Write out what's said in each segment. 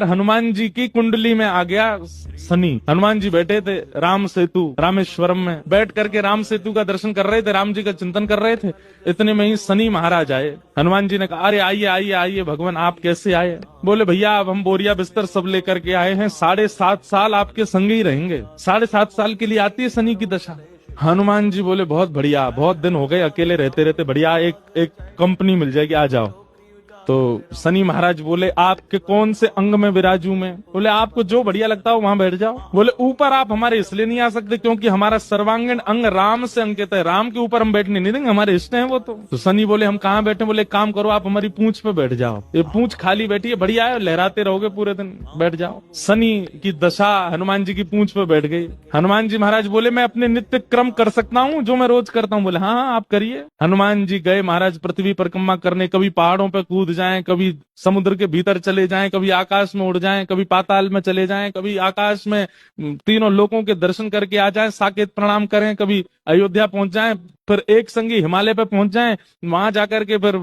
हनुमान जी की कुंडली में आ गया शनि। हनुमान जी बैठे थे राम सेतु रामेश्वरम में, बैठ करके राम सेतु का दर्शन कर रहे थे, राम जी का चिंतन कर रहे थे। इतने में ही शनि महाराज आए। हनुमान जी ने कहा, अरे आइए आइए आइए भगवान, आप कैसे आए? बोले भैया अब हम बोरिया बिस्तर सब लेकर के आए हैं, 7.5 साल आपके संग ही रहेंगे। 7.5 साल के लिए आती है शनि की दशा। हनुमान जी बोले बहुत बढ़िया, बहुत दिन हो गए अकेले रहते रहते, बढ़िया एक कंपनी मिल जाएगी, आ जाओ। तो शनि महाराज बोले आपके कौन से अंग में विराजू मैं? बोले आपको जो बढ़िया लगता हो वहां बैठ जाओ। बोले ऊपर आप हमारे इसलिए नहीं आ सकते क्योंकि हमारा सर्वांगीण अंग राम से अंकित है, राम के ऊपर हम बैठने नहीं देंगे, हमारे इष्ट हैं वो। तो शनि बोले हम कहाँ बैठे? बोले एक काम करो, आप हमारी पूंछ पे बैठ जाओ, ये पूंछ खाली बैठी है, बढ़िया है, लहराते रहोगे पूरे दिन, बैठ जाओ। शनि की दशा हनुमान जी की पूंछ पे बैठ गई। हनुमान जी महाराज बोले मैं अपने नित्य क्रम कर सकता हूँ जो मैं रोज करता हूँ? बोले हाँ हाँ आप करिए। हनुमान जी गए महाराज पृथ्वी परिक्रमा करने, कभी पहाड़ों पे कूद जाएं, कभी समुद्र के भीतर चले जाएं, कभी आकाश में उड़ जाएं, कभी पाताल में चले जाएं, कभी आकाश में तीनों लोकों के दर्शन करके आ जाएं, साकेत प्रणाम करें, कभी अयोध्या पहुंच जाएं, फिर एक संगी हिमालय पे पहुंच जाएं, वहां जाकर के फिर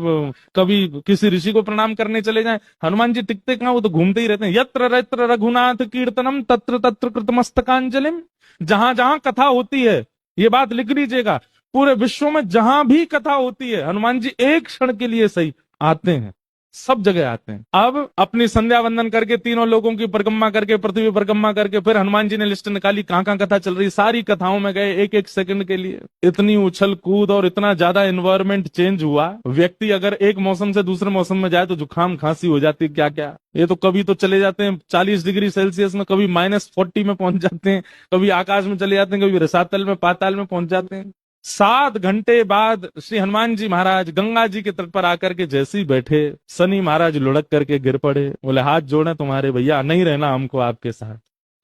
कभी किसी ऋषि को प्रणाम करने चले जाएं। हनुमान जी टिकते कहां, वो तो घूमते ही रहते हैं। यत्र यत्र रघुनाथ कीर्तनम तत्र तत्र कृतमस्तकांजलिम। जहां जहां कथा होती है, ये बात लिख लीजिएगा, पूरे विश्व में जहां भी कथा होती है हनुमान जी एक क्षण के लिए सही आते हैं, सब जगह आते हैं। अब अपनी संध्या वंदन करके तीनों लोगों की परिक्रमा करके पृथ्वी परिक्रमा करके फिर हनुमान जी ने लिस्ट निकाली कहां कहां कथा चल रही, सारी कथाओं में गए एक एक सेकंड के लिए। इतनी उछल कूद और इतना ज्यादा एनवायरमेंट चेंज हुआ, व्यक्ति अगर एक मौसम से दूसरे मौसम में जाए तो जुकाम खांसी हो जाती है, क्या क्या। ये तो कभी तो चले जाते हैं 40 डिग्री सेल्सियस में, कभी -40 में पहुंच जाते हैं, कभी आकाश में चले जाते हैं, कभी रसातल में पाताल में पहुंच जाते हैं। 7 घंटे बाद श्री हनुमान जी महाराज गंगा जी के तट पर आकर के जैसे ही बैठे, शनि महाराज लुढ़क करके गिर पड़े। बोले हाथ जोड़े तुम्हारे भैया, नहीं रहना हमको आपके साथ,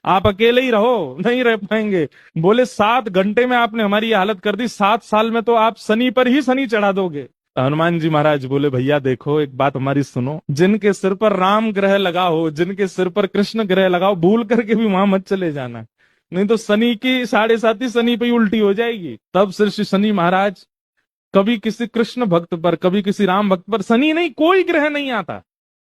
आप अकेले ही रहो, नहीं रह पाएंगे। बोले 7 घंटे में आपने हमारी हालत कर दी, 7 साल में तो आप शनि पर ही शनि चढ़ा दोगे। हनुमान जी महाराज बोले भैया देखो एक बात हमारी सुनो, जिनके सिर पर राम ग्रह लगा हो, जिनके सिर पर कृष्ण ग्रह लगा हो, भूल करके भी वहां मत चले जाना, नहीं तो शनि की 7.5 शनि पे ही उल्टी हो जाएगी। तब श्री शनि महाराज कभी किसी कृष्ण भक्त पर, कभी किसी राम भक्त पर, शनि नहीं कोई ग्रह नहीं आता,